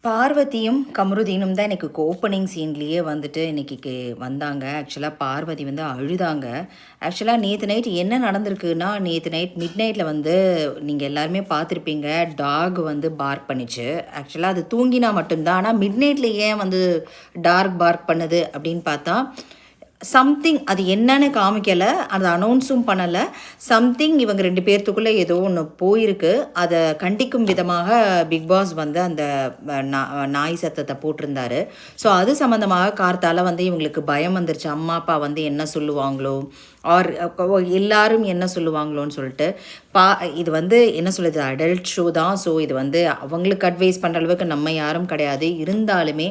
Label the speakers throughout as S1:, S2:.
S1: பார்வதியும், கமருதீனும் தான் எனக்கு ஓப்பனிங் சீன்லேயே வந்துட்டு இன்னைக்கு வந்தாங்க. ஆக்சுவலா பார்வதி வந்து அழுதாங்க. ஆக்சுவலா நேத்து நைட் என்ன நடந்திருக்குன்னா, நேத்து நைட் மிட் நைட்ல வந்து நீங்க எல்லாருமே பார்த்துருப்பீங்க. டாக் வந்து பார்க் பண்ணுச்சு. ஆக்சுவலா அது தூங்கினா மட்டும் தான். ஆனா மிட் நைட்ல ஏன் வந்து டாக் பார்க் பண்ணுது அப்படின்னு பார்த்தா, சம்திங் அது என்னன்னு காமிக்கல. அத அனௌன்ஸும் பண்ணல. சம்திங் இவங்க 2 பேத்துக்குள்ள ஏதோ ஒண்ணு போயிருக்கு. அத கண்டிக்கும் விதமாக பிக் பாஸ் வந்து அந்த நாய் சத்தத்த போட்டிருந்தாரு. ஸோ அது சம்மந்தமாக கார்த்தால வந்து இவங்களுக்கு பயம் வந்துருச்சு. அம்மா, அப்பா வந்து என்ன சொல்லுவாங்களோ? ஆர் எல்லாரும் என்ன சொல்லுவாங்களோன்னு சொல்லிட்டு. பா இது வந்து என்ன சொல்லுது? அடல்ட் ஷோ தான். ஸோ இது வந்து அவங்களுக்கு அட்வைஸ் பண்ற அளவுக்கு நம்ம யாரும் கிடையாது. இருந்தாலுமே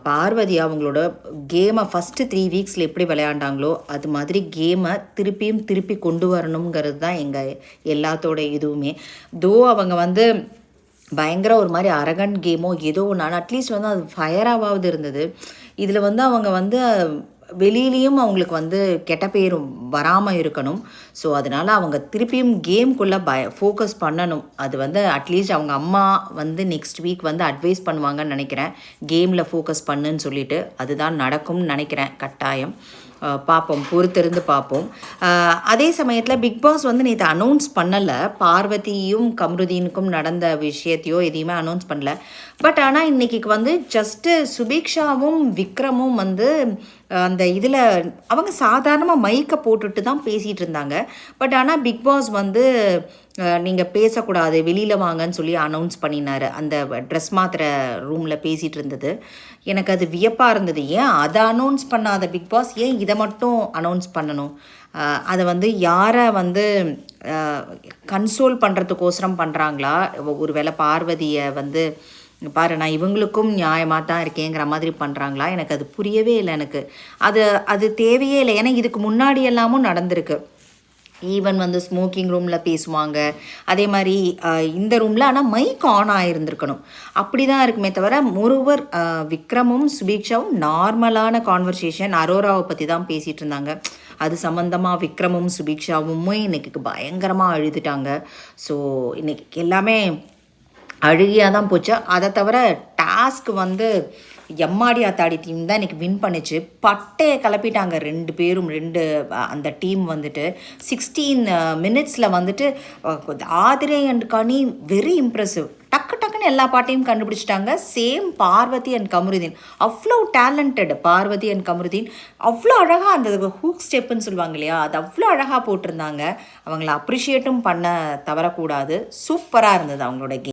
S1: பார்வதி அவங்களோட கேமை ஃபஸ்ட்டு 3 வீக்ஸில் எப்படி விளையாண்டாங்களோ அது மாதிரி கேமை திருப்பி கொண்டு வரணுங்கிறது தான் எங்கள் எல்லாத்தோட இதுவுமே. அவங்க வந்து பயங்கர ஒரு மாதிரி அரகண்ட் கேமோ ஏதோ ஒன்று, ஆனால் அட்லீஸ்ட் வந்து அது ஃபயராவது இருந்தது. இதில் வந்து அவங்க வந்து வெளியிலையும் அவங்களுக்கு வந்து கெட்ட பேர் வராமல் இருக்கணும். ஸோ அதனால் அவங்க திருப்பியும் கேம்குள்ளே ஃபோக்கஸ் பண்ணணும். அது வந்து அட்லீஸ்ட் அவங்க அம்மா வந்து நெக்ஸ்ட் வீக் வந்து அட்வைஸ் பண்ணுவாங்கன்னு நினைக்கிறேன். கேமில் ஃபோக்கஸ் பண்ணுன்னு சொல்லிட்டு அதுதான் நடக்கும்னு நினைக்கிறேன். கட்டாயம் பார்ப்போம், பொறுத்திருந்து பார்ப்போம். அதே சமயத்தில் பிக் பாஸ் வந்து நேற்று அனௌன்ஸ் பண்ணலை. பார்வதியும் கமருதீனுக்கும் நடந்த விஷயத்தையோ எதையுமே அனௌன்ஸ் பண்ணல. பட் ஆனால் இன்றைக்கி வந்து ஜஸ்ட்டு சுபிக்ஷாவும் விக்ரமும் வந்து அந்த இதில் அவங்க சாதாரணமாக மைக்கை போட்டுட்டு தான் பேசிகிட்டு இருந்தாங்க. பட் ஆனால் பிக் பாஸ் வந்து நீங்கள் பேசக்கூடாது, வெளியில் வாங்கன்னு சொல்லி அனௌன்ஸ் பண்ணினார். அந்த ட்ரெஸ் மாத்திர ரூமில் பேசிகிட்டு இருந்தது. எனக்கு அது வியப்பாக இருந்தது. ஏன் அதை அனௌன்ஸ் பண்ணாத பிக் பாஸ் ஏன் இதை மட்டும் அனௌன்ஸ் பண்ணணும்? அதை வந்து யாரை வந்து கன்சோல் பண்ணுறதுக்கோசரம் பண்ணுறாங்களா? ஒரு வேளை பார்வதியை வந்து பாரு நான் இவங்களுக்கும் நியாயமாக தான் இருக்கேங்கிற மாதிரி பண்ணுறாங்களா? எனக்கு அது புரியவே இல்லை. எனக்கு அது தேவையே இல்லை. ஏன்னா இதுக்கு முன்னாடி எல்லாமும் நடந்திருக்கு. ஈவன் வந்து ஸ்மோக்கிங் ரூமில் பேசுவாங்க. அதே மாதிரி இந்த ரூமில் ஆனால் மைக் ஆன் ஆகிருந்துருக்கணும். அப்படி தான் இருக்குமே தவிர மொருவர் விக்ரமும் சுபீக்ஷாவும் நார்மலான கான்வர்சேஷன் அரோராவை பற்றி தான் பேசிகிட்டு இருந்தாங்க. அது சம்மந்தமாக விக்ரமும் சுபீக்ஷாவுமே இன்றைக்கி பயங்கரமாக அழுதுட்டாங்க. ஸோ இன்றைக்கி எல்லாமே அழுகியாக தான் போச்சு. அதை தவிர டாஸ்க் வந்து எம்மாடி ஆத்தாடி டீம் தான் இன்றைக்கி வின் பண்ணிச்சு. பட்டையை கிளப்பிட்டாங்க 2 பேரும். அந்த டீம் வந்துட்டு 16 மினிட்ஸில் வந்துட்டு Aathirai and Ghani very impressive. டக்குன்னு எல்லா பாட்டையும் கண்டுபிடிச்சிட்டாங்க. சேம் பார்வதி அண்ட் கமருதீன் அவ்வளோ டேலண்டட். பார்வதி அண்ட் கமருதீன் அவ்வளோ அழகாக அந்த ஹூக் ஸ்டெப்புன்னு சொல்லுவாங்க இல்லையா, அது அவ்வளோ அழகாக போட்டிருந்தாங்க. அவங்கள அப்ரிஷியேட்டும் பண்ண தவறக்கூடாது. சூப்பராக இருந்தது அவங்களோட கேம்.